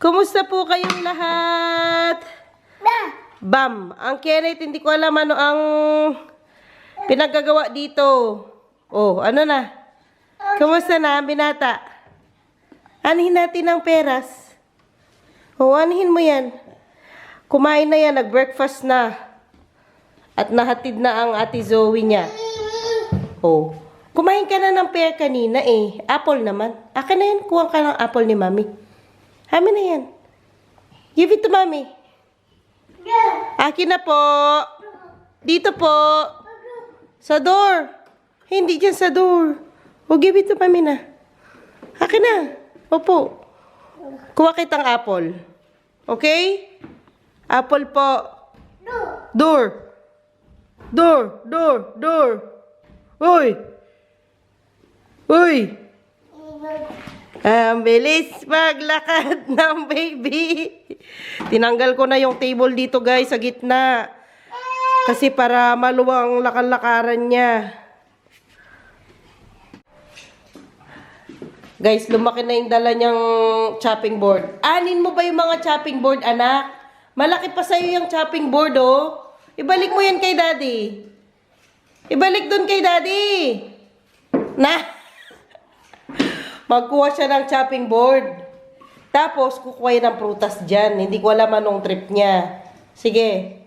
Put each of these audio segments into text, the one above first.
Kumusta po kayong lahat? Bam! Ang Kenneth, hindi ko alam ano ang pinagagawa dito. Oh, ano na? Kumusta na, binata? Anihin natin ang peras. Oh, anihin mo yan. Kumain na yan, nag-breakfast na. At nahatid na ang ate Zoe niya. Oh, kumain ka na ng pear kanina eh. Apple naman. Akin na yan, kuha ka ng apple ni mami. Amin na yan. Give it to mami. Akin na po. Dito po. Sa door. Hindi dyan sa door. O, give it to mami na. Akin na. Opo. Kuha kitang apple. Okay? Apple po. Door. Door. Door. Door. Uy. Uy. Ang bilis maglakad ng baby. Tinanggal ko na yung table dito guys sa gitna. Kasi para maluwang lakal-lakaran niya. Guys, lumaki na yung dala niyang chopping board. Anin mo ba yung mga chopping board, anak? Malaki pa sa'yo yung chopping board, oh. Ibalik mo yan kay daddy. Ibalik dun kay daddy. Na. Magkuha siya ng chopping board. Tapos, kukuha ng prutas dyan. Hindi ko alam anong trip niya. Sige.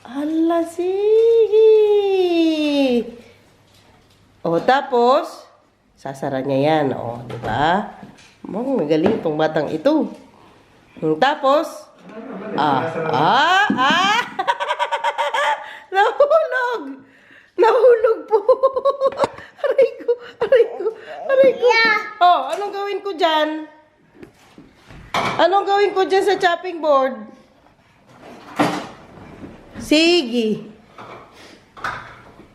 Ala, sige. O, tapos, sasara niya yan. O, diba? Magaling itong batang ito. Tapos, Nahulog! Nahulog po! Aray ko! Aray ko! Aray ko! Oh, anong gawin ko dyan? Anong gawin ko dyan sa chopping board? Sige.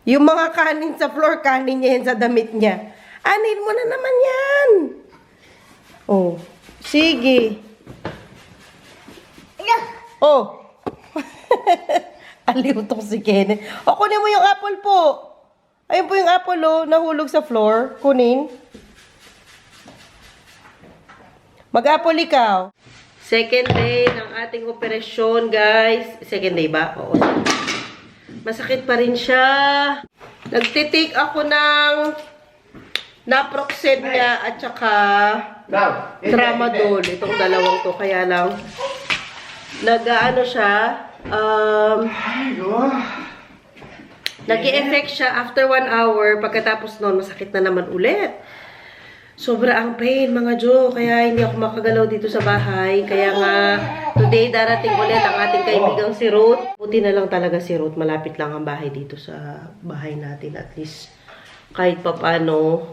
Yung mga kanin sa floor, kanin niya yan sa damit niya. Anin mo na naman yan. Oh, sige. Oh. Aliw tong si Kenneth. O, kunin mo yung apple po. Ayun po yung apple, oh. Nahulog sa floor. Kunin. Mag-apple ikaw. Second day ng ating operasyon, guys. Second day ba? Oo. Masakit pa rin siya. Nagtitake ako ng naproxen niya at saka tramadol. Itong dalawang to. Kaya lang, nag-ano siya, nag-i-effect siya after 1 hour. Pagkatapos nun, masakit na naman ulit. Sobra ang pain, mga Jo. Kaya hindi ako makagalaw dito sa bahay. Kaya nga, today darating ulit ang ating kaibigang si Ruth. Buti na lang talaga si Ruth. Malapit lang ang bahay dito sa bahay natin. At least, kahit papano,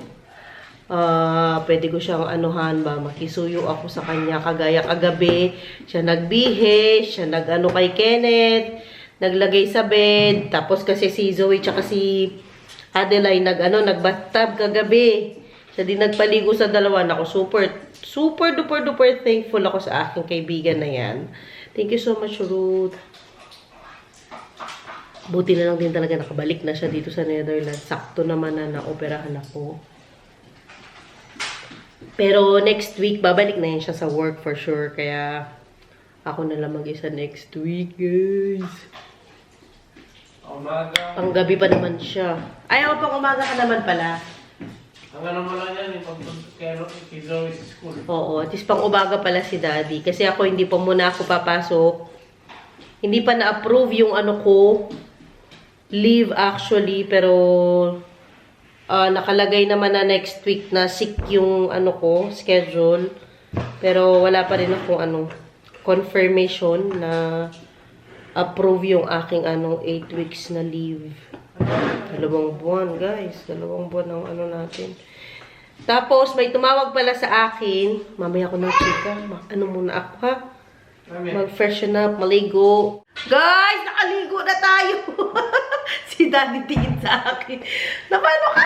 pwede ko siyang anuhan ba, makisuyo ako sa kanya. Kagaya kagabi, siya nagbihe, siya nag-ano kay Kenneth, naglagay sa bed. Tapos kasi si Zoe tsaka si Adeline nag-bathtub kagabi. Siya din nagpaligo sa dalawa. Ako, super duper thankful ako sa aking kaibigan na yan. Thank you so much, Ruth. Buti na lang din talaga nakabalik na siya dito sa Netherlands. Sakto naman na naoperahan ako. Pero next week, babalik na yan siya sa work for sure. Kaya ako na lang mag-isa next week, guys. Umaga. Pang gabi pa naman siya. Ay, ako pang umaga ka naman pala. Ang ano mo lang yan, yung pag-kay Zoe sa school. Oo, at least pang umaga pala si Daddy. Kasi ako, hindi pa muna ako papasok. Hindi pa na-approve yung ano ko. Leave actually, pero nakalagay naman na next week na sick yung ano ko, schedule. Pero wala pa rin akong confirmation na approve yung aking 8 weeks na leave. 2 buwan, guys. 2 buwan ang natin. Tapos, may tumawag pala sa akin. Mamaya ko ng chika. Muna ako, ha? Mag-freshen up, maligo. Guys, nakaligo na tayo. Si Daddy tingin sa akin. Na paano ka?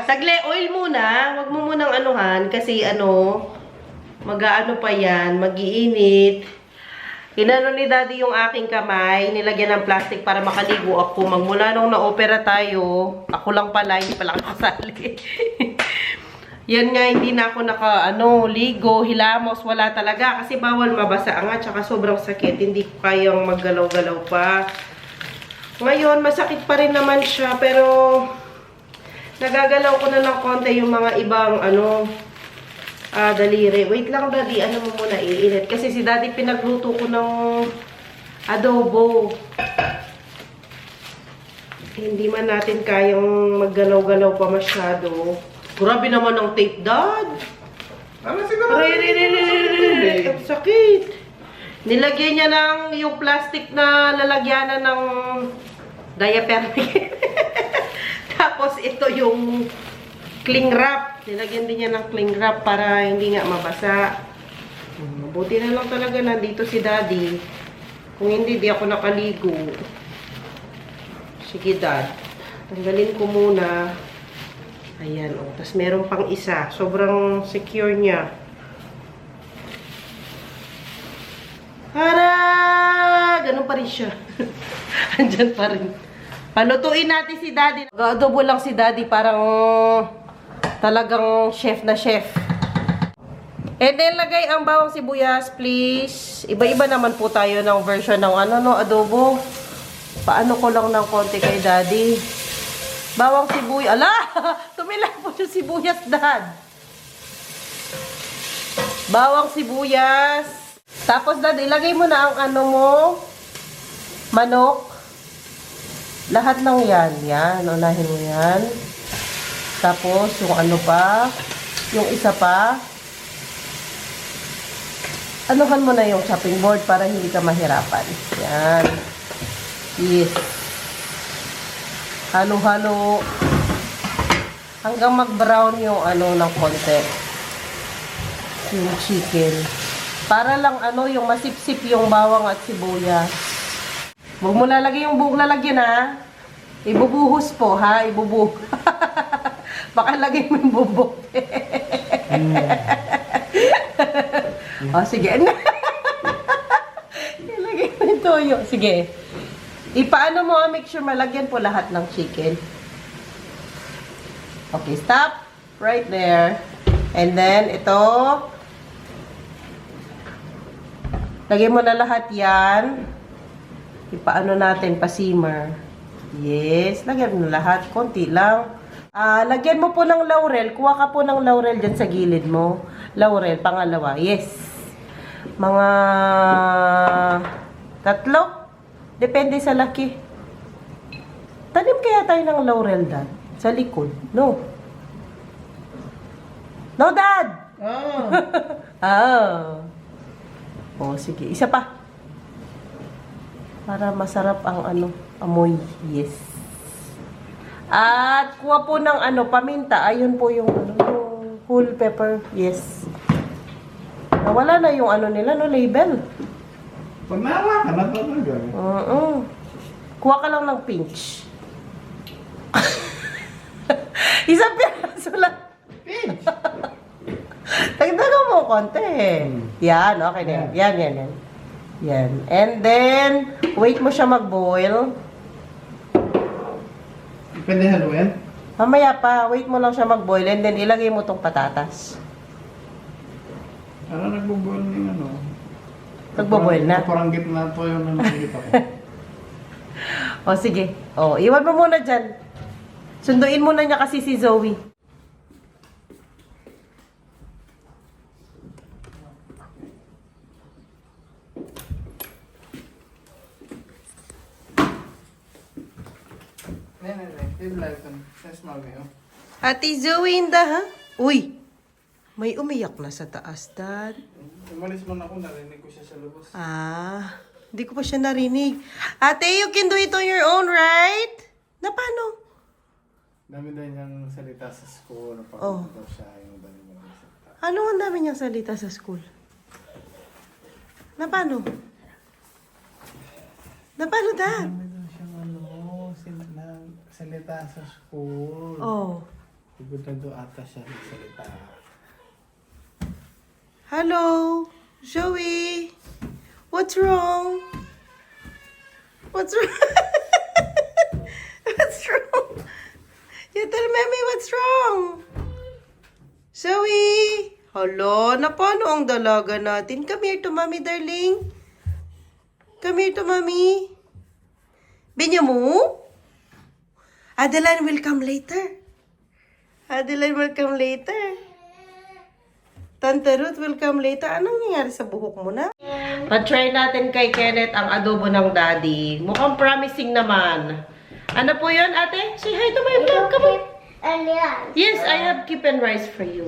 Sagle, oil muna. Huwag mo munang anuhan. Kasi mag-aano pa yan. Mag-iinit. Inano ni Daddy yung aking kamay, nilagyan ng plastic para makaligo ako. Magmula nung na-opera tayo, ako lang pala, hindi pala ako kasali. Yan nga, hindi na ako ligo, hilamos, wala talaga. Kasi bawal mabasa nga, tsaka sobrang sakit. Hindi ko kayang maggalaw-galaw pa. Ngayon, masakit pa rin naman siya, pero nagagalaw ko na ng konti yung mga ibang, daliri. Wait lang, Daddy. Ano mo muna, iinit. Kasi si Daddy pinagluto ko ng adobo. Hindi man natin kayang maggalaw-galaw pa masyado. Grabe naman ang tape, Dad. Ano siguro? Ang sakit. Nilagyan niya ng yung plastic na lalagyanan ng diaper. Tapos ito yung cling wrap. Nilagyan din niya ng cling wrap para hindi nga mabasa. Mabuti na lang talaga nandito si Daddy. Kung hindi, di ako nakaligo. Sige, Dad. Tanggalin ko muna. Ayan, o. Tapos meron pang isa. Sobrang secure niya. Para! Ganun pa rin siya. Andyan pa rin. Palutuin natin si Daddy. Adobo lang si Daddy. Parang talagang chef na chef. And then, lagay ang bawang sibuyas, please. Iba-iba naman po tayo ng version ng adobo. Paano ko lang ng konti kay Daddy. Bawang sibuyas. Ala! Tumilang po yung sibuyas, Dad. Bawang sibuyas. Tapos, Dad, ilagay mo na ang manok. Lahat ng yan. Yan, unahin mo yan. Tapos, yung yung isa pa. Anuhan mo na yung chopping board para hindi ka mahirapan. Yan. Yes. Halo-halo. Hanggang mag-brown yung ng konti. Yung chicken. Para lang yung masipsip yung bawang at sibuyas. Huwag mo lalagay yung buong lalagyan, ha. Ibubuhos po, ha. Ibubuhos. Baka lagay mo yung bubok. O, sige. Ilagay mo yung toyo. Sige. Ipaano mo, make sure malagyan po lahat ng chicken. Okay, stop. Right there. And then, ito. Lagyan mo na lahat yan. Ipaano natin, pa-simmer. Yes, lagyan mo na lahat. Konti lang. Lagyan mo po ng laurel. Kuha ka po ng laurel dyan sa gilid mo. Laurel, pangalawa. Yes. Mga 3. Depende sa laki. Tanim kaya tayo ng laurel, Dad? Sa likod. No. No, Dad! Oh. Oh, sige. Isa pa. Para masarap ang amoy. Yes. At kuha po ng paminta. Ayun po yung yung whole pepper. Yes. Nawala na yung nila, label. Pag nawa ka na talaga. Kuha ka lang ng pinch. Isang piraso lang. Pinch! Tagdagan mo konti. Yan, okay na yan. Yan. And then, wait mo siya mag-boil. Pwede haluin? Mamaya pa, wait mo lang siya mag-boil and then ilagay mo tong patatas. Parang nagbo-boil ng Nagbo-boil na? Parang gitna to yung nakikita ko. O sige. O, iwan mo muna dyan. Sunduin muna niya kasi si Zoe. Ate Zoe, ha? Uy! May umiyak na sa taas, Dad. Umalis mo na ako, narinig ko siya sa lubos. Hindi ko pa siya narinig. Ate, you can do it on your own, right? Na paano? Dami daw niyang salita sa school. Oh. Daw siya yung dami niyang salita. Ano ang dami niyang salita sa school? Na paano? Na paano, Dad? Dami daw siyang salita sa school. Oh. Siguro daw ata siya salita. Hello? Zoe? What's wrong? What's wrong? What's wrong? You tell Mommy what's wrong? Zoe! Hala, na paano ang dalaga natin? Come here to mommy, darling. Come here to mommy. Binyo mo? Adeline will come later. Adeline will come later. Tante Ruth will come later. Anong nangyari sa buhok mo na? Pa-try natin kay Kenneth ang adobo ng daddy. Mukhang promising naman. Ano po yun, ate? Say hi to my vlog. Come on. Yes, I have keep and rice for you.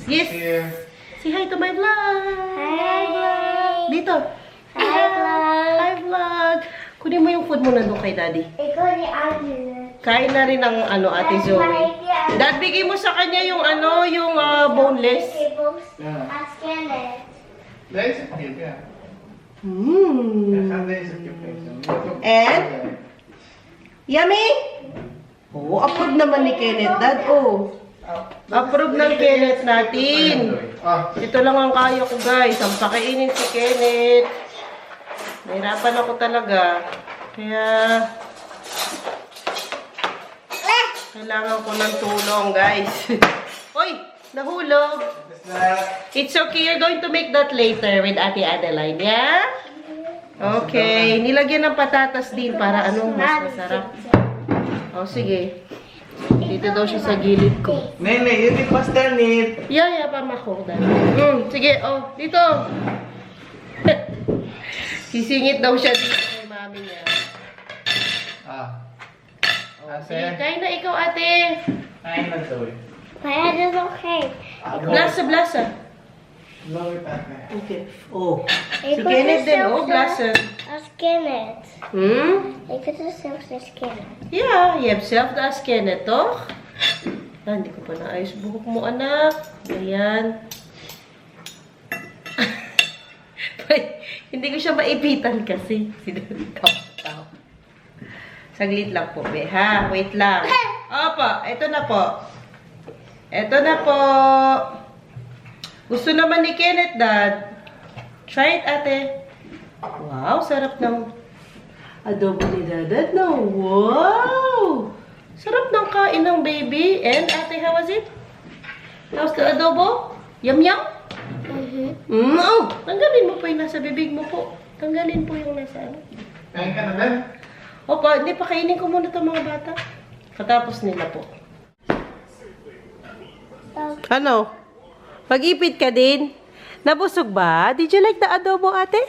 Yes. Here. Say hi to my vlog. Hi. Dito. Hi, vlog. Hi, vlog. Kunin mo yung food mo nandun kay daddy. Ikaw ni Angela. Kain na rin ang ate Zoe. Dad, bigay mo sa kanya yung yung boneless. Ask Kenneth. There is a cube, yeah. Mmm. There is a cube. And? Yummy? Oh, approve naman ni Kenneth, Dad. Oh. Approve ng Kenneth natin. Ito lang ang kaya ko, guys. Ang pakainin si Kenneth. Nahirapan ako talaga. Kaya, kailangan ko ng tulong, guys. Hoy! Nahulog. It's okay. You're going to make that later with Ate Adeline, yeah? Okay. Nilagyan ng patatas din para mas masarap. Oh, sige. Dito daw siya sa gilid ko. Nene, you need pasta need. Yeah, pamako. Sige, oh, dito. Sisingit daw siya dito kay mami niya. Sige, kain na ikaw, ate. Kain na to eh. My head is okay. Blasa. Love it, ate. Okay. Oh. Si Ikaw Kenneth din, yourself, oh, blasa. Ask Kenneth. Ikaw yourself, ask Kenneth. Yeah, you have self as Kenneth, oh. Hindi ko pa naayos buhok mo, anak. Ayan. Hindi ko siya maipitan kasi. Tao. Saglit lang po, be, ha? Wait lang. Opo, ito na po. Ito na po. Gusto naman ni Kenneth, Dad. Try it, ate. Wow, sarap ng adobo ni Dad, no? Wow! Sarap ng kain ng baby. And, ate, how was it? How's the adobo? Yum-yum? Oh, tanggalin mo po yung nasa bibig mo po. Tanggalin po yung nasa ano. Kain ka na ba? Opo, hindi, pakainin ko muna itong mga bata. Katapos nila po. Ano? Mag-ipit ka din? Nabusog ba? Did you like the adobo, ate?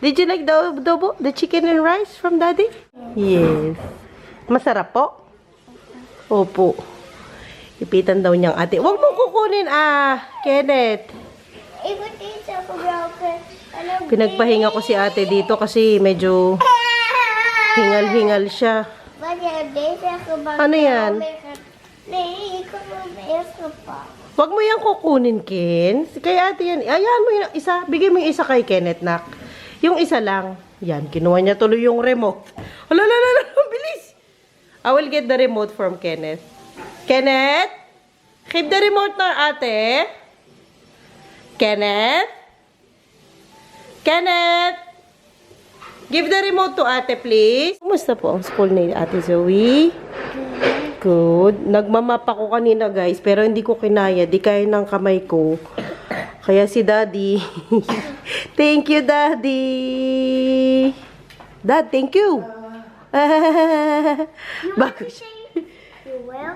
Did you like the adobo? The chicken and rice from daddy? Yes. Masarap po? Opo. Ipitan daw niyang ate. Huwag mong kukunin, Kenneth. Ikaw teacher ko, broken. Pinagpahinga ko si ate dito kasi medyo hingal-hingal siya. Ano yan? Huwag mo yan kukunin, Ken. Kay ate yan. Ayan mo yung isa. Bigay mo yung isa kay Kenneth, nak. Yung isa lang. Yan, kinuha niya tuloy yung remote. Hala, bilis. I will get the remote from Kenneth. Kenneth? Keep the remote na ate. Kenneth? Kenneth? Give the remote to ate, please. Kumusta po ang school ni ate Zoe? Good. Nagmamap ako kanina, guys, pero hindi ko kinaya. Di kaya ng kamay ko. Kaya si Daddy. Thank you, Daddy. Dad, thank you. Bago siya.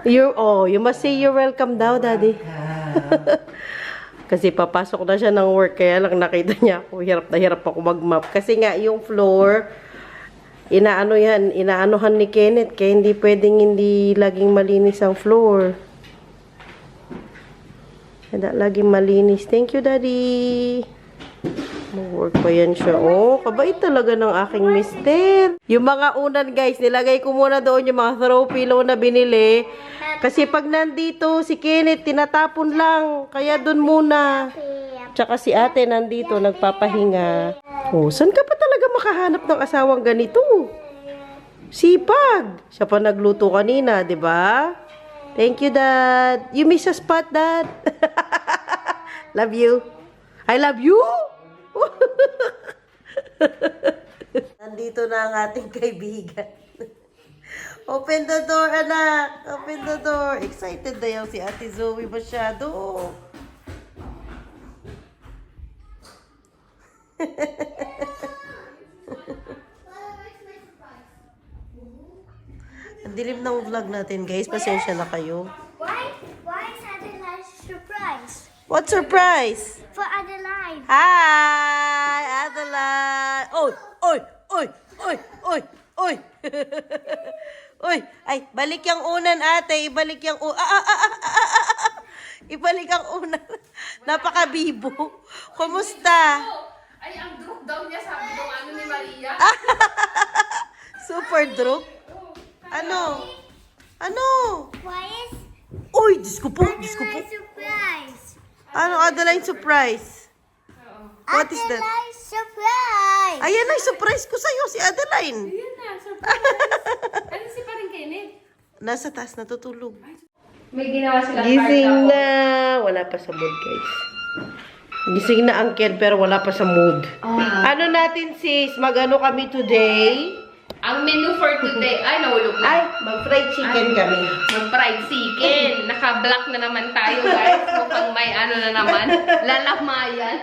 You must say you're welcome daw, Daddy. Kasi papasok na siya ng work, kaya lang nakita niya ako, hirap na hirap ako mag-map. Kasi nga, yung floor, inaanohan ni Kenneth, kaya hindi pwedeng hindi laging malinis ang floor. Kaya laging malinis. Thank you, Daddy. Mag-work pa yan siya. Oh, kabait talaga ng aking mister. Yung mga unan, guys, nilagay ko muna doon yung mga throw pillow na binili. Kasi pag nandito, si Kenneth, tinatapon lang. Kaya doon muna. Tsaka si ate nandito, nagpapahinga. Oh, saan ka pa talaga makahanap ng asawang ganito? Sipag. Siya pa nagluto kanina, di ba? Thank you, Dad. You miss a spot, Dad. Love you. I love you. Nandito na ang ating kaibigan. Open the door, anak. Open the door. Excited na yan si Ate Zoe masyado. Ang dilim ng vlog natin, guys. Pasensya na kayo. Why is Adeline surprise? What surprise? For Adeline. Hi, Adeline. Oy, oy, oy, oy, oy, oy. Oy, ay, balik yung unan, ate. Ibalik yung Ibalik ang unan. Napakabibo. Kumusta? Ay, ang drop down niya, sabi ko ano ni Maria. Super drop. Ano? Ano? Why is Uy, Diyos ko po, Diyos ko po. Adeline surprise? Ano, Adeline surprise? What is that? Adeline surprise. Ayan ay, surprise ko sa'yo, si Adeline. Yun na, surprise. Ano si paring Kenneth? Nasa taas, natutulog. May ginawa silang Gising na. Wala pa sa mood, guys. Gising na ang Ken, pero wala pa sa mood. Ano natin, sis? Mag-ano kami today? Ang menu for today, ay nahulog na. Ay, mag-fried chicken kami. Mag-fried chicken. Naka-black na naman tayo, guys. Mukhang may ano na naman. Lalamayan.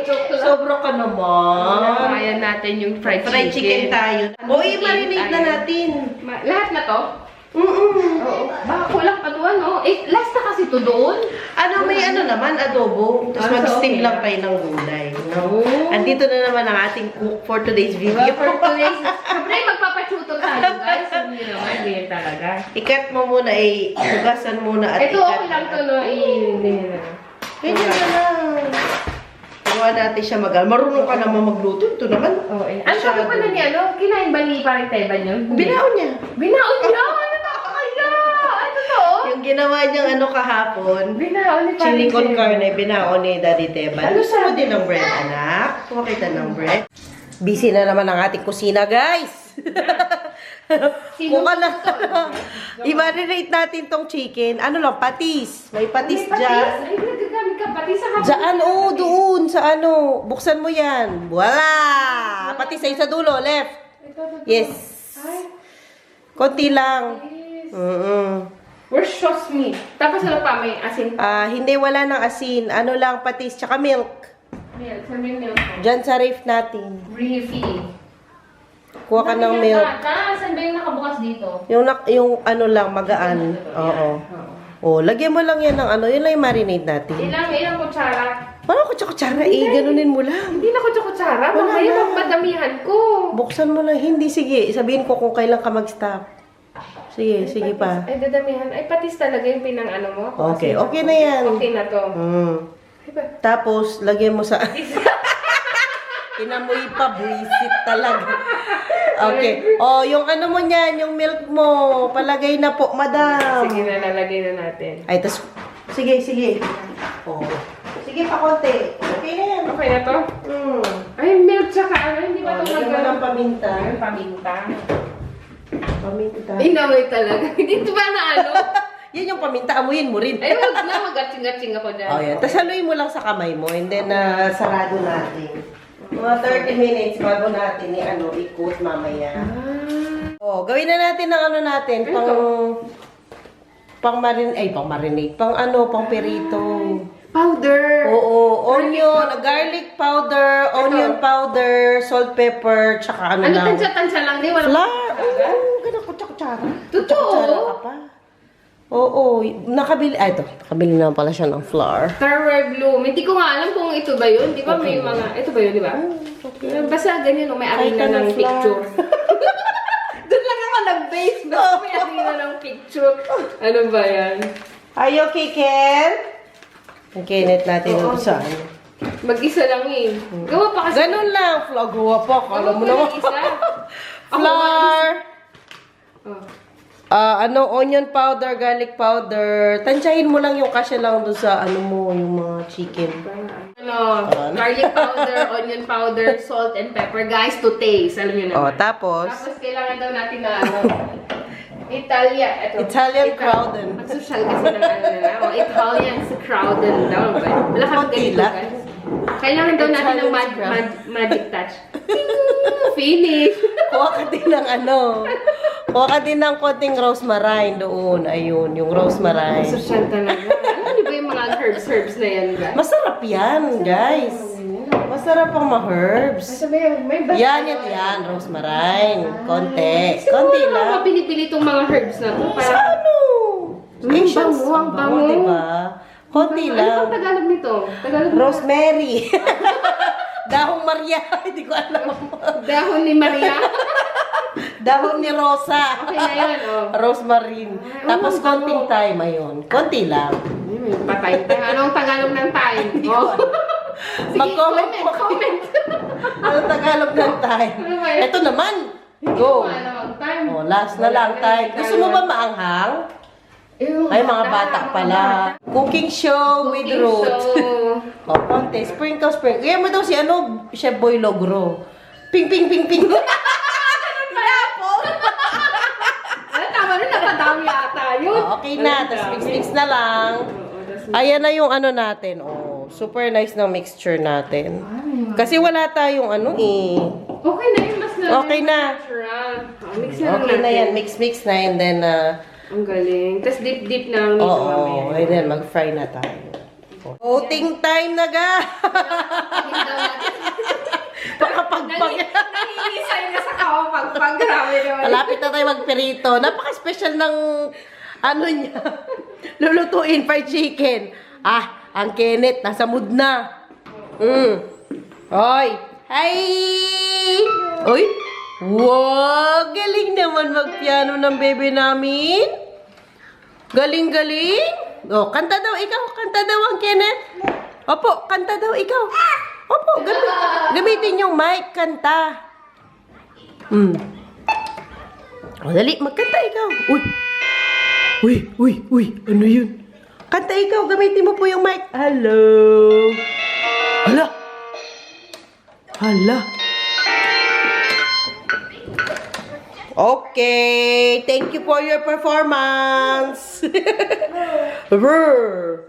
Joke lang. Sobra ka naman. Lalamayan natin yung fried Fried chicken tayo. O, i-marinate na natin. Lahat na to? Mm-mm. Oo. Baka kulang pa doon, no? Eh, last na kasi to doon. Ano, may ano naman, adobo. Tapos mag-steam okay lang tayo ng gulay. No? Andito na naman ang ating cook for today's video. For today's, siyempre magpapachutol tayo, guys. Hindi naman, hindi talaga. Ikat mo muna, hugasan muna at Ito, okay lang to, no? Ganyan na. Ganyan na lang. Gawa natin siya marunong ka naman magluto. Ito naman. Oo, eh. Ang sabi pala ni ano, kinain ba ni parang Teban yun? Binaon niya. Binaon niya? Ano nakakaya? Ay, totoo? Yung ginawa niyang ano kahapon, Binaon ni parang chili con Teban. carne, binaon ni Daddy Teban. Ano Gusto mo din ng bread, anak? Kumakita ng bread. Busy na naman ang ating kusina, guys. Kung na. I-marinate natin tong chicken. Ano lang, patis. May patis May dyan. Ay, nagagamit ka patis sa kapatid. Diyan, doon, sa ano. Buksan mo yan. Voila! Patis ay sa dulo, left. Yes. Ay, Konti lang. yes. Mm-mm. Where's sauce meat? Tapos ano pa, may asin. Hindi, wala ng asin. Ano lang, patis, tsaka milk. Milk, sabi milk. Diyan sa ref natin. Refill. Kuha ka ng milk. Saan ba yung nakabukas dito? Yung ano lang, magaan. Oo. Oh, lagyan mo lang yan ng ano, yun lang yung marinade natin. Ilang kutsara? Parang kutsara ganunin mo lang. Hindi na kutsara. Wala Mamaya na. magpadamihan ko. Buksan mo lang. Hindi, sige. Sabihin ko kung kailan ka mag-stop. Sige, sige pa. Ay, dadamihan. Ay, patis talaga yung pinang ano mo. Okay, okay na yan. Okay na to. Diba? Tapos, lagyan mo sa... Inamoy pa, buisit talaga. Okay. Oh, yung ano mo niyan, yung milk mo. Palagay na po, madam. Sige na, lalagay na natin. Ay, tas... Sige, sige. Oh. Sige pa konti. Okay na yan. Okay na to? Ay, milk tsaka ano, hindi ba ito Lagyan mo ng paminta. Ay, paminta. Paminta. Inamoy talaga. Hindi ba na ano? Yan yung paminta, amuyin mo rin. Ay, wag na, mag-gatsing-gatsing ako dyan. Oh, yan. Tapos haluin mo lang sa kamay mo and then sarado natin. Mga 30 minutes bago natin ikot mamaya. Oh, gawin na natin ng ano natin, pang marinate, pang perito. Powder. Oo, onion, garlic powder, onion powder, salt, pepper, tsaka ano Ano, lang. tansya-tansya lang din? Wala Flour. Oo, ganun, kutsara. Totoo? Kutsara ka pa. Oo, nakabili naman pala siya ng flour. Tupperware bloom. Hindi ko nga alam kung ito ba yun. Di ba may mga... Ito ba yun, di ba? Basta ganyan, may Kahit arena anong ng picture. Doon lang ako nag-base. Basta may arena ng picture. Ano ba yan? Are you okay, Ken? Ang kinit natin Oo. sa ano. Mag-isa lang eh. Gawa pa kasi. Ganun lang. Flour, gawa pa. Kala mo Gawa naman. pa ng isa. Flour. Oh. Onion powder, garlic powder. Tansyahin mo lang yung kasya lang doon sa yung mga chicken. Garlic powder, onion powder, salt and pepper. Guys, to taste. Alam nyo naman. Tapos Kailangan daw natin na Italian crowden. Mag-social kasi ng ano na. Italian sa crowden daw. Wala kami Konti ganito, lang. guys. Kailangan daw natin ng magic touch. Finish! Kuha ka din ng Kuha ka din ng konting rosemary doon. Ayun, yung rosemary. Social talaga. Alam niyo ba yung mga herbs na yan, guys? Masarap yan, guys. Masarap ang ma-herbs. May Yan, rosemary. Konti. Konti Siguro lang. mga pinipili itong mga herbs na to. Sa Para, ano? Asians, bango, ang bango. diba? Konti ano lang. bang Tagalog nito? Tagalog na- Rosemary. Dahong Maria. Hindi ko alam. Dahon ni Maria. Dahon ni Rosa. Okay na yun, oh. Rosemary. Tapos konting thyme, ayun. Konti lang. Patay. Anong Tagalog ng time? Oh. Sige, Mag-comment po. comment. Anong Tagalog ng thyme? Ano ba yun? Ito naman. Go. Ano ang time? Oh, last na lang thyme. Gusto mo ba maanghang? Ay, mga bata pala. Cooking show with Ruth. Oh, konti. Sprinkle. Kaya mo daw si Chef Boy Logro. Ping, ping, ping, ping. Tama rin, nakadami ata yun. Oh, okay na. Tapos mix-mix na lang. Ayan na yung ano natin. Oh, super nice ng mixture natin. Kasi wala tayong Okay na yun, mas na. Okay na. Natural. Mix na lang Okay na natin. yan. Mix-mix na and then, Ang galing. Tapos dip-dip na lang dito oo, and then mag-fry na tayo. Voting time na ga! Pakapagpag. Nahihisay na sa kapag grabe naman. Malapit na tayo magperito. Napaka-special ng niya. Lulutuin fried chicken. Ang Kenneth, nasa mood na. Hoy! Hi! Uy! Wow! Galing naman magpiano ng bebe namin. Galing-galing. Oh, kanta daw ikaw. Kanta daw ang Kenneth. Opo, kanta daw ikaw. Opo, gamitin yung mic. Kanta. O, dali. Magkanta ikaw. Uy. Ano yun? Kanta ikaw. Gamitin mo po yung mic. Hello. Hala. Okay. Thank you for your performance. Brr.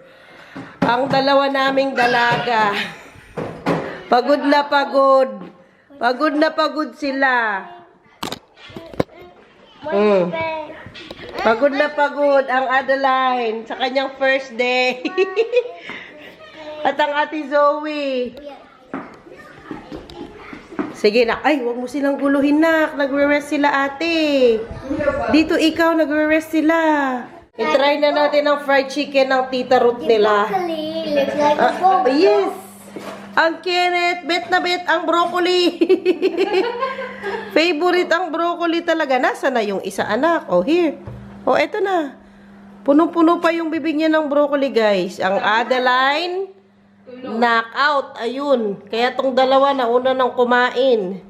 Ang dalawa naming dalaga. Pagod na pagod. Pagod na pagod sila. Pagod na pagod ang Adeline sa kanyang first day. At ang ate Zoe. Sige na. Ay, huwag mo silang guluhin na. Nagre-rest sila ate. Dito ikaw, nagre-rest sila. I-try na natin ang fried chicken ng Tita Ruth nila. Broccoli looks like a ball. Yes! Ang Kenneth, bet na bet ang broccoli. Favorite ang broccoli talaga. Nasa na yung isa anak? Oh, here. Oh, eto na. Punong-puno pa yung bibig niya ng broccoli, guys. Ang Adeline, knockout. Ayun. Kaya tong dalawa na una nang kumain.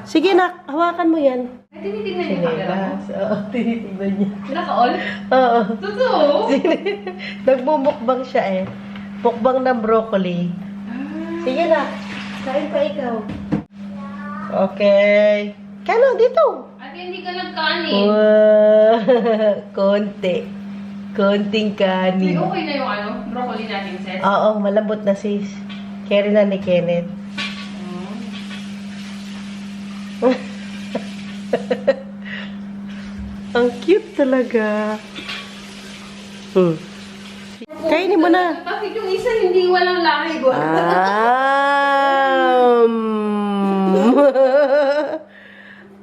Sige, nak. Hawakan mo yan. Ay, tinitignan niyo camera mo? Oo, tinitignan niya. Naka-all? Oo. Totoo? Nagmumukbang siya eh. Mukbang ng broccoli. Sige na. Kain pa ikaw. Okay. Kano, dito. Ate, hindi ka nagkanin. Konti. Konting Ay, kanin. okay na yung broccoli natin, Seth. Oo, malambot na sis. Carry na ni Kenneth. Ang cute talaga. Kainin mo na. Bakit yung isa hindi walang lahi ko?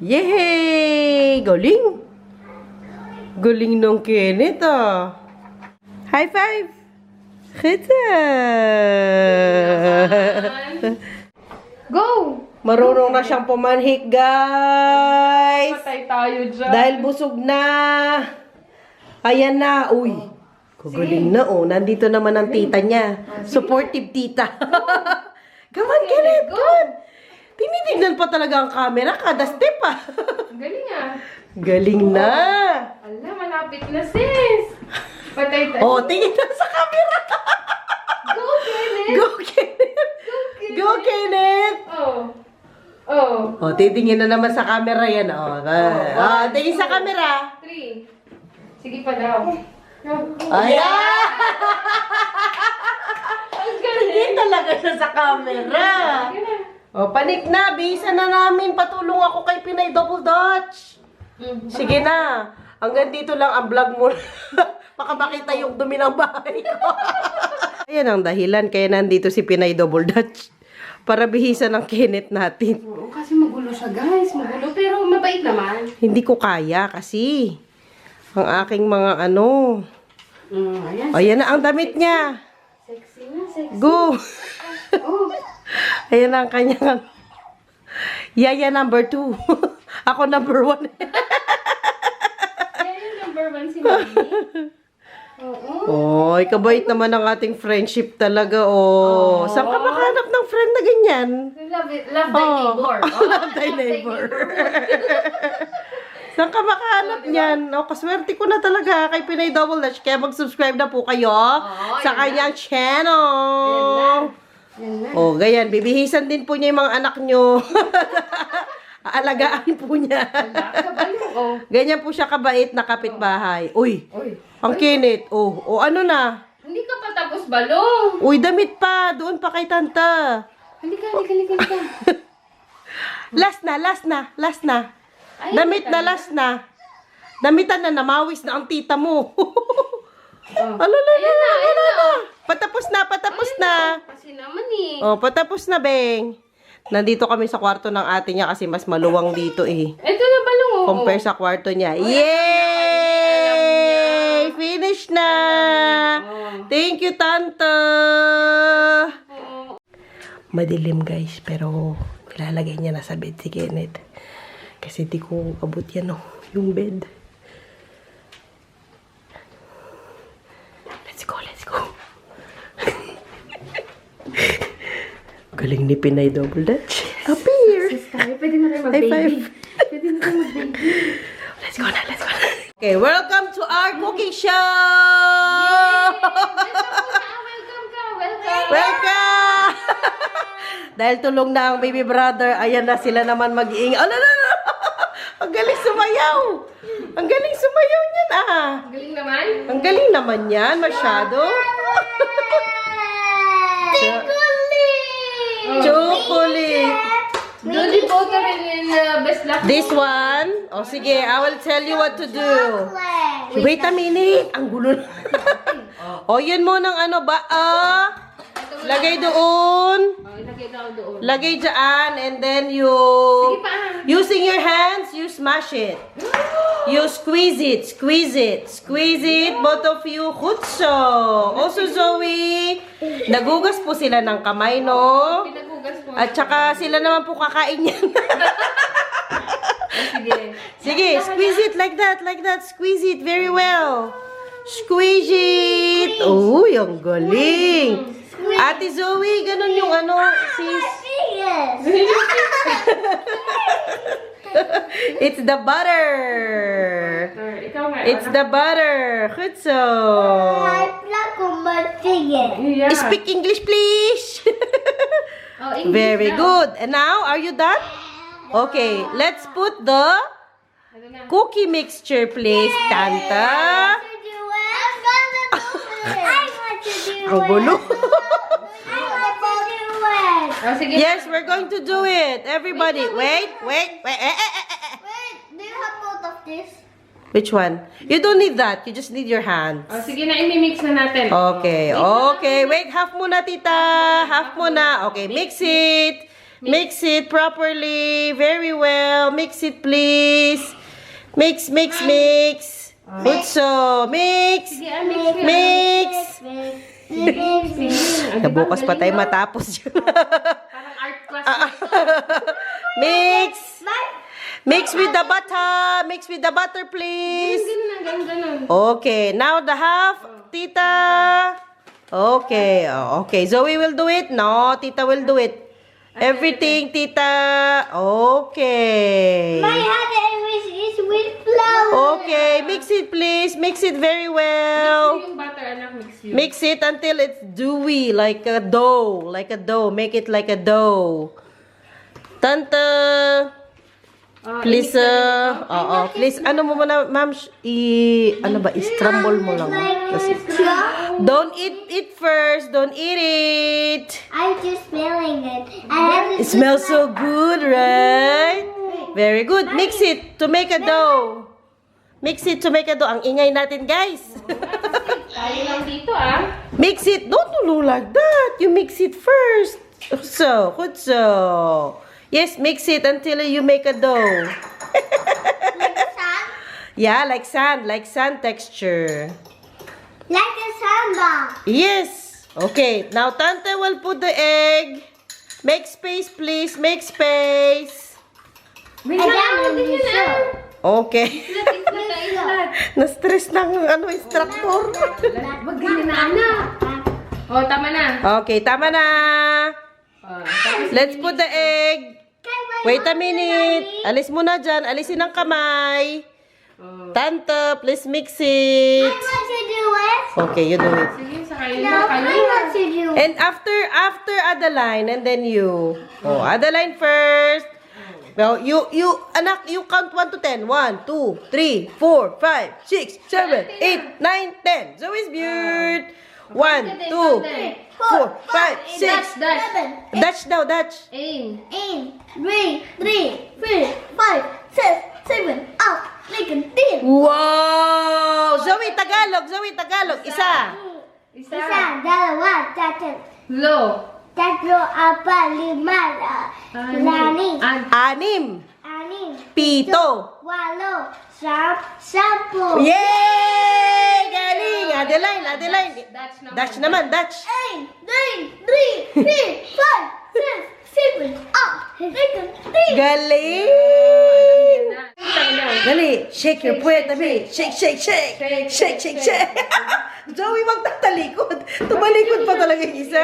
Yay! Galing! Galing ng Kenneth High five! Kita! Go! Marunong na siyang pumanhik, guys! Patay tayo dyan. Dahil busog na. Ayan na. Uy. Kagaling na, oh. Nandito naman ang tita niya. Supportive tita. Come on, Kenneth. Come on. Tinitignan pa talaga ang camera. Kada step, Galing Galing na. Ala, malapit na, sis. Patay tayo. Oh, tingin na sa camera. Go, Kenneth. Go, Kenneth. Go, Kenneth. Oh. Titingin na naman sa camera yan, tingin sa camera. 3. Sige pa daw. Ayan! Ang galing. Tingin talaga siya sa camera. Panik na. Bisa na namin. Patulong ako kay Pinay Double Dutch. Sige na. Hanggang dito lang ang vlog mo. Baka makita yung dumi ng bahay ko. Ayan ang dahilan kaya nandito si Pinay Double Dutch. Para bihisan ng Kenneth natin. Oo, kasi magulo siya, guys. Magulo, pero mabait naman. Hindi ko kaya kasi. Ang aking mga ano. Ayan. Ayan na ang damit niya. Sexy na, sexy. Go! Oh. Ayan na ang kanyang. Yaya number 2. Ako number 1. Yan yung number 1 si Mami. Oo. Oy, kabait naman ang ating friendship talaga, oh. Saan ka makahanap ng friend na ganyan? Love it. Love thy neighbor. Oh, Love thy neighbor. Saan ka makahanap niyan? Oh, kaswerte ko na talaga kay Pinay Double Dutch. Kaya mag-subscribe na po kayo sa yun kanyang channel. Yan na. Oh, ganyan. Bibihisan din po niya yung mga anak nyo. Aalagaan po niya. Kabalo, oh. Ganyan po siya kabait na kapitbahay. Uy, Uy. ang Kenneth. Oh, ano na? Hindi ka pa tapos balong. Uy, damit pa. Doon pa kay Tanta. Halika. Last na. Ay, Damit na, last na. Damitan na, namawis na ang tita mo. Alala. Patapos na. Kasi naman eh. Oh, patapos na, Beng. Nandito kami sa kwarto ng ate niya kasi mas maluwang dito eh. Ito na balong, oh. Compare sa kwarto niya. Yay! Finish na! Thank you, Tanta! Madilim, guys, pero ilalagay niya na sa bed si Kenneth. Kasi di ko abot yan, oh, yung bed. Let's go. Galing ni Pinay Double Dutch. Up here! Pwede na tayo High mag-baby. five! Pwede na tayo mag-baby. Let's go na. Okay, welcome to our cooking show! Welcome! Dahil tulong na ang baby brother, ayan na sila naman mag-iing. Ano. Ang galing sumayaw! Ang galing sumayaw niyan, ah! Galing naman. Ang galing naman yan, masyado. Chocolate! Dolly Butter and best luck. This one, oh sige, I will tell you what to do. Wait a minute, ang gulo na. O, yun mo ng ano ba, lagay doon. Oh, ilagay daw doon. Lagay dyan, and then you, Sige pa. using your hands, you smash it. You squeeze it, both of you, hutso. Also, Zoe, nagugas po sila ng kamay, no? Pinagugas mo. At saka sila naman po kakain yan. Sige. Sige, squeeze it like that, squeeze it very well. Squeeze it. Oh, yung galing. Ate Zoe, ganun yung ano, sis. It's the butter. Ikaw nga. It's the butter. Hutso. Yeah. Speak English, please. Oh, English Very daw. good. And now, are you done? Okay, let's put the Ano na? cookie mixture, please. Tanta. Ang gulo. Oh, sige. Yes, we're going to do it. Everybody, wait. Wait, do you have both of this? Which one? You don't need that. You just need your hands. Oh, sige na, imimix na natin. Okay, okay. Wait, half muna, tita. Half muna. Okay, mix it. Mix it properly. Very well. Mix it, please. Mix. Good so. Mix. Sige, mix. Mix. Sige. Bukas pa tayo matapos yun. Parang art class. Mix. Mix with the butter, please. Ganun. Okay, now the half, tita. Okay, okay. Zoe will do it. No, tita will do it. Everything, tita. Okay. My hand is with flour. Okay, mix it, please. Mix it very well. Yung butter, anak, mix yun. Mix it until it's dewy, like a dough. Make it like a dough. Tanta. Please, please, ano mo muna, ma'am, i-scramble mo lang. Kasi, don't eat it first. Don't eat it. I'm just smelling it. I have It smells so good, right? Very good. Mix it to make a dough. Mix it to make a dough. Ang ingay natin, guys. Tayo lang dito ah. Mix it. Don't do like that. You mix it first. So, good so. Yes, mix it until you make a dough. Yeah, like sand texture. Like a samba. Yes. Okay, now Tante will put the egg. Make space, please. Make space. Wait lang, hindi na. Okay. Islat. Na-stress ng instructor. Wag ganyan na, anak. Oh, tama na. Okay, tama na. Tapos Let's put the egg. Wait a minute. Alis muna dyan. Alisin ang kamay. Tante, please mix it. I want to do it. Okay, you do it. sige, sa kayo No, na I kayo. want to do it. And after Adeline, and then you. Oh, Adeline first. Well, anak, you count 1 to 10. 1, 2, 3, 4, 5, 6, 7, 8, 9, 10. Zoe's beard. 1, 2, 4, 5, 6. Dutch daw, Dutch. Aim. 3, 4, 5, 6, 7, 8, 9, 10. Wow! Zoe, Tagalog. Isa. Isa. Isa, dalawa, tatlo, Low. apat, lima, lani, Anim. anim, Pito. walo, sampu, Yay! Galing! Adeline. Dutch naman. Dutch. 8, 9, 3, 4, 5, 6, 7, 8, 9, 10. Galing! Dali, shake your puwet, Tabi. Shake. Zoe, magtatalikod. Tumalikod pa talaga yung isa.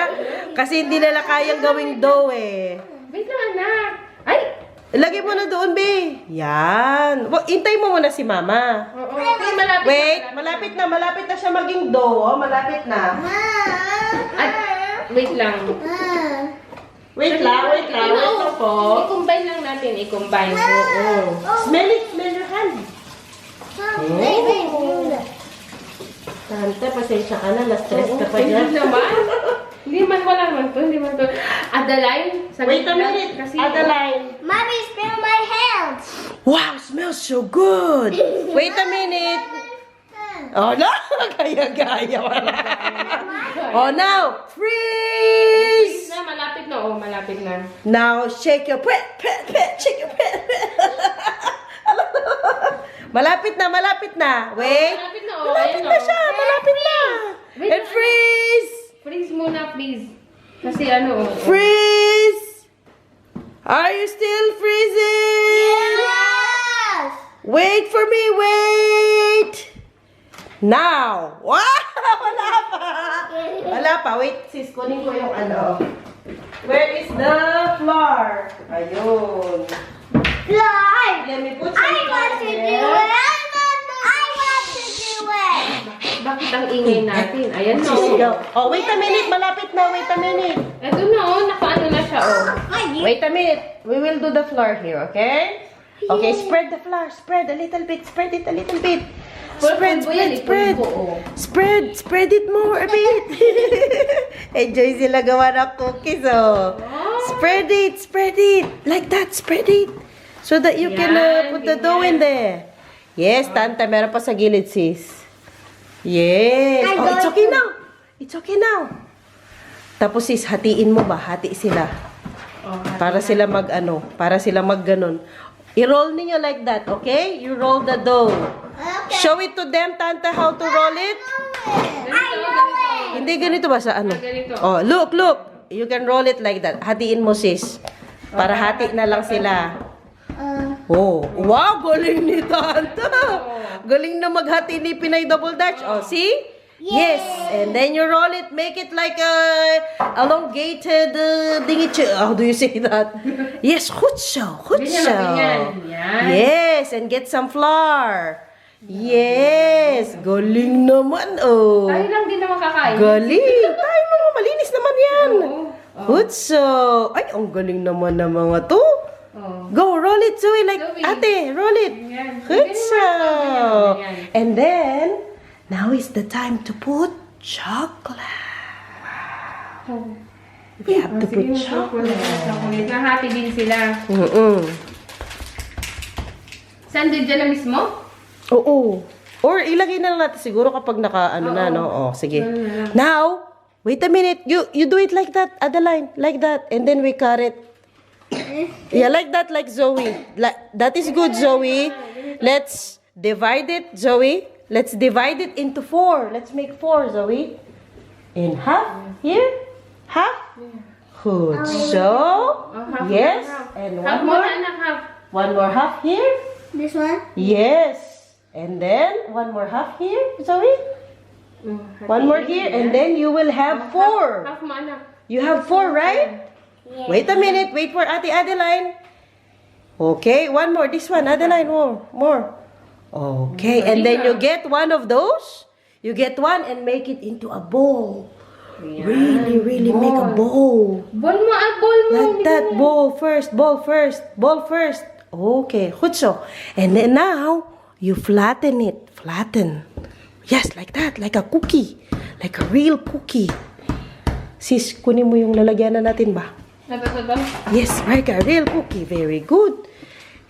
Kasi hindi nila kayang gawing dough eh. Wait lang, anak. Ay! Ilagay mo na doon, be. Yan. Intay mo muna si mama. Oo. Okay, malapit. Wait, malapit na siya maging dough. Oh. Malapit na. At, wait lang. Wait lang po. I-combine lang natin. I-combine. Smell your hand. Tante, pasensya ka na. Na-stress ka pa Hindi dyan. naman. Wala naman to. Adeline. Wait a minute. Adeline. Mommy, spill my hands. Wow, smells so good. Wait a minute. Oh, no. Gaya. Oh, now. Freeze. Na, malapit na. Oh, malapit na. Now, shake your pet. Shake your pet. Malapit na. Wait. Malapit na. Oh, Malapit ayun, na oh. siya. Malapit na. Wait And lang. freeze. Freeze muna, please. Kasi ano, oh. Freeze. Are you still freezing? Yes. Wait for me. Wait. Now. Wow. Wala pa. Wait, sis. Kunin ko yung ano. Where is the flour? Ayun. Fly. Let me put some I want to do it. there. I want to do it. Bakit ang ingay natin? Ayan na, Sis, go. oh. Oh, wait a minute. Malapit na. Wait a minute. Eto na, oh. Nakaano na siya, oh. Wait a minute. We will do the flour here, okay? Okay, spread the flour. Spread a little bit. Spread it a little bit. Spread. Spread it more a bit. Enjoy sila gawa ng cookies, oh. Spread it. Like that, spread it. So that you can Yan, put the dough in there. Yes, Tante, meron pa sa gilid, sis. Yes. I'm Oh, it's going okay to- now. It's okay now. Tapos sis, hatiin mo ba? Hati sila. Para sila mag ganon. I-roll ninyo like that, okay? You roll the dough. Okay. Show it to them, Tante, how to roll it. Ganito. Hindi ganito ba sa ano? Ganito. Oh, look. You can roll it like that. Hatiin mo, sis. Para hati na lang sila. Oh, wow, galing ni Tante. Galing na maghati ni Pinay Double Dutch. Oh, see? Yes. And then you roll it, make it like a elongated how do you say that? Yes, hutso. Ganyan. Yes, and get some flour. Yes, galing naman, oh. Tayo lang din naman kakain. Galing. Tayo naman, malinis naman yan. Oo. Hutso. Ay, ang galing naman ng mga to. Oh. Go, roll it, Zoe. Like, Zoe. ate, roll it. Ganyan. Hutso. Ganyan. And then, now is the time to put chocolate. We have to put chocolate. Chocolate. Nahati din sila. Sandwich dyan na mismo? Oo. Or ilagay na lang natin siguro kapag naka ano na, no? Oh, sige. Now, wait a minute. You do it like that, Adeline. Like that. And then we cut it. Yeah, like that, like Zoe. That is good, Zoe. Let's divide it, Zoe. Let's divide it into 4. Let's make 4, Zoe. In half here. Half. Good. So, yes. And Half one mo more. na, anak, half. One more half here. This one? Yes. And then, one more half here, Zoe. One more here. And then you will have 4. Half mo, anak. You have 4, right? Yeah. Wait a minute. Wait for Ate Adeline. Okay, one more. This one, Adeline. More. Okay, and then you get one of those. You get one and make it into a bowl. Really make a bowl. Ball mo, ball mo. Like that. Bowl first. Okay, good so. And then now, you flatten it. Flatten. Yes, like that. Like a cookie. Like a real cookie. Sis, kunin mo yung lalagyan na natin ba? Ito. Yes, like a real cookie. Very good.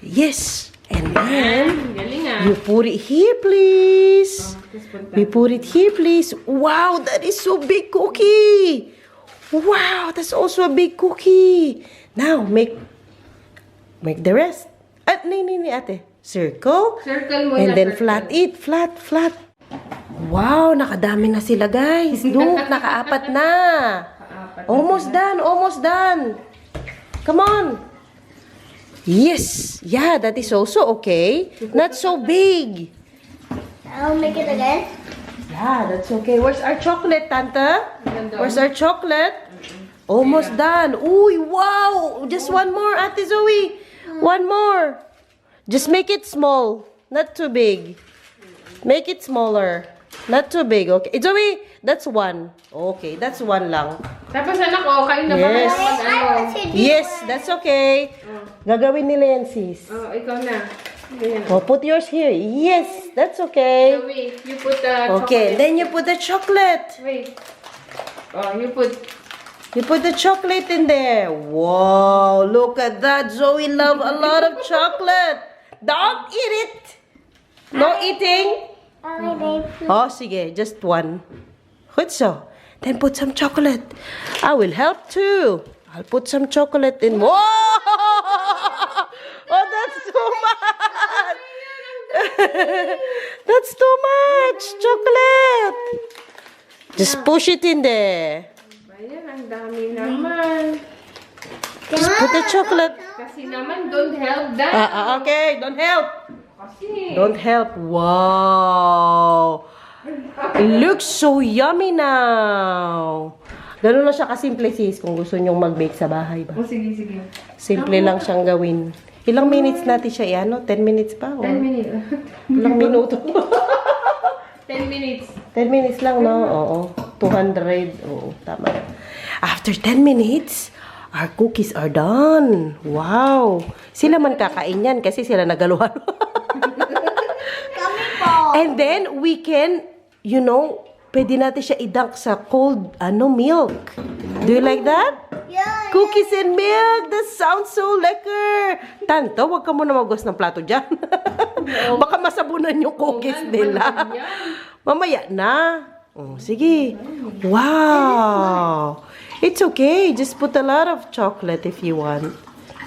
Yes. And then, Galing ah. you put it here, please. Tapos punta. We put it here, please. Wow, that is so big cookie. Wow, that's also a big cookie. Now, make the rest. Nee, ate. Circle. Circle mo And na, then circle. flat it. Flat. Wow, nakadami na sila, guys. Look, nakaapat na. Almost done. Come on. Yes. Yeah, that is also okay. Not so big. I'll make it again. Yeah, that's okay. Where's our chocolate, Tanta? Where's our chocolate? Almost done. Uy, wow. Just one more, Ate Zoe. One more. Just make it small. Not too big. Make it smaller. Not too big, okay? Zoe, that's one. Okay, that's one lang. Tapos anak ko, kayo na ba Yes. kayo I want to do Yes, that's okay. Gagawin nila yan, sis. Oh, ikaw na. Ganyan. Oh, put yours here. Yes, that's okay. Zoe, you put the Okay, chocolate. then you put the chocolate. Wait. Oh, you put... You put the chocolate in there. Wow, look at that. Zoe love a lot of chocolate. Don't eat it. No eating. Oh, sige, just one. Good so. Then put some chocolate. I will help too. I'll put some chocolate in. Whoa! Oh, that's too much. That's too much chocolate. Just push it in there. Ayan, ang dami naman. Just put the chocolate. Kasi naman, don't help that. Okay, don't help. Kasi... Don't help. Wow. It looks so yummy now. Ganun lang siya kasimple, sis, kung gusto nyong mag-bake sa bahay ba. Oh, sige. Simple lang siyang gawin. Ilang minutes natin siya i-ano? 10 minutes pa? O 10 minutes. ilang minuto? 10 minutes. 10 minutes lang, no? Oo. 200. Oo, tama. After 10 minutes, our cookies are done. Wow. Sila man kakain yan kasi sila nagaluhan. And then, we can, pwede natin siya i-dunk sa cold, milk. Do you like that? Yeah. Cookies and milk! That sounds so lekker! Tanto, wag ka muna magwas ng plato dyan. Baka masabunan yung cookies nila. Mamaya na. Oh, sige. Wow! It's okay. Just put a lot of chocolate if you want.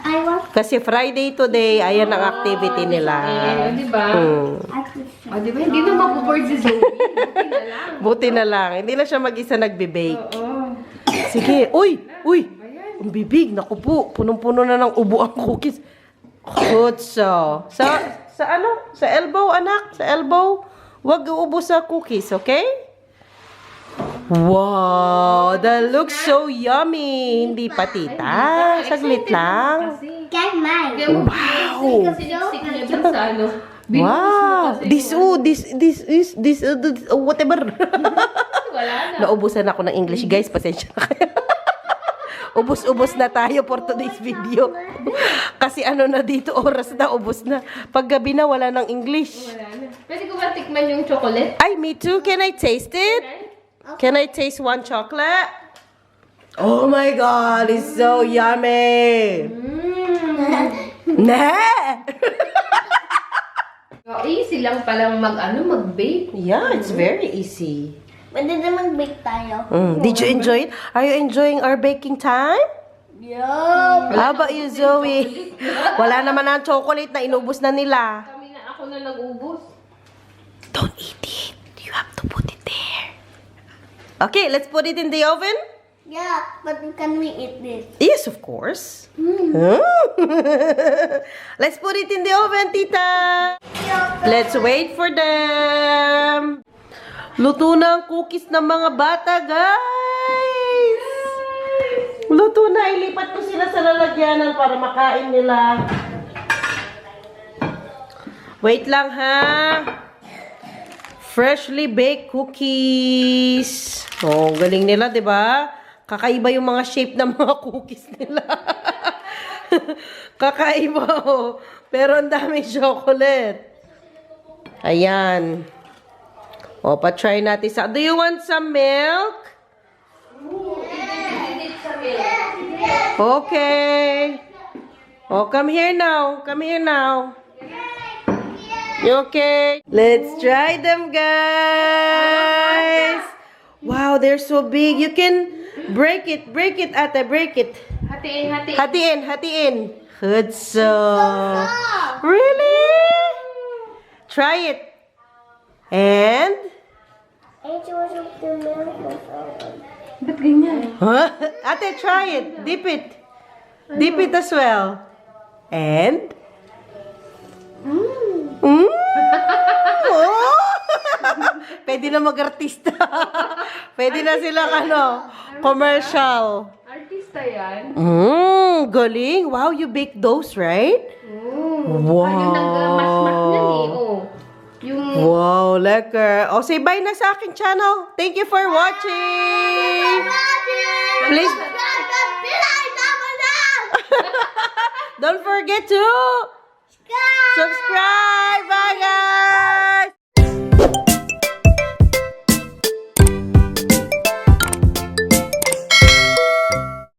I want. Kasi Friday today, ayan ang activity nila. Di ba? Oh, di ba? Hindi na mapuboard si Zoe. Buti na lang. Buti na lang. Hindi na siya mag-isa nagbe-bake. Oo. Sige. Uy! Ang bibig. Naku po. Punong-puno na ng ubo ang cookies. Kutso. Sa ano? Sa elbow, anak. Sa elbow. Huwag uubos sa cookies, okay? Wow! That looks so yummy. Hindi pa, tita. Saglit lang. Get mine. Wow! Kasi siksik niya dun sa ano. Wow! This whatever. Wala na. Naubusan ako ng English, guys. Pasensya na kayo. Ubus-ubos na tayo for today's video. Kasi na dito, oras na, ubos na. Pag gabi na, wala ng English. Wala na. Pwede ko ba tikman yung chocolate? Ay, me too. Can I taste it? Can I taste one chocolate? Oh my God, it's so yummy. Nah. Oh, easy lang palang mag-bake. Yeah, it's very easy. Pwede na mag-bake tayo. Did you enjoy it? Are you enjoying our baking time? Yup. How about you, Zoe? Wala naman ang chocolate na inubos na nila. Ako na nag-ubos. Don't eat it. You have to put it there. Okay, let's put it in the oven. Yeah, but can we eat this? Yes, of course. Huh? Let's put it in the oven, Tita. Let's wait for them. Luto na ang cookies ng mga bata, guys. Luto na. Ilipat ko sila sa lalagyanan para makain nila. Wait lang, ha? Freshly baked cookies. Oh, galing nila, di ba? Kakaiba yung mga shape ng mga cookies nila. Kakaiba, oh. Pero ang dami chocolate. Ayan. O, pa-try natin sa... Do you want some milk? Okay. Oh, come here now. Come here now. You okay? Let's try them, guys. Wow, they're so big. You can break it, ate, break it. Hatiin. Hatiin. Good so. Really? Try it. And? I chose the milk. Ba't ganyan? Huh? Ate, try it. Dip it. Dip it as well. And? Mm. Oh! Pwede na mag-artista. Pwede na silang commercial. Artista yan. Galing. Wow, you bake those, right? Wow. Yung nag-mash-mash yan eh. Oh. Yung... Wow, lekker. O, say bye na sa aking channel. Thank you for watching. Please, don't forget to subscribe. Bye, guys.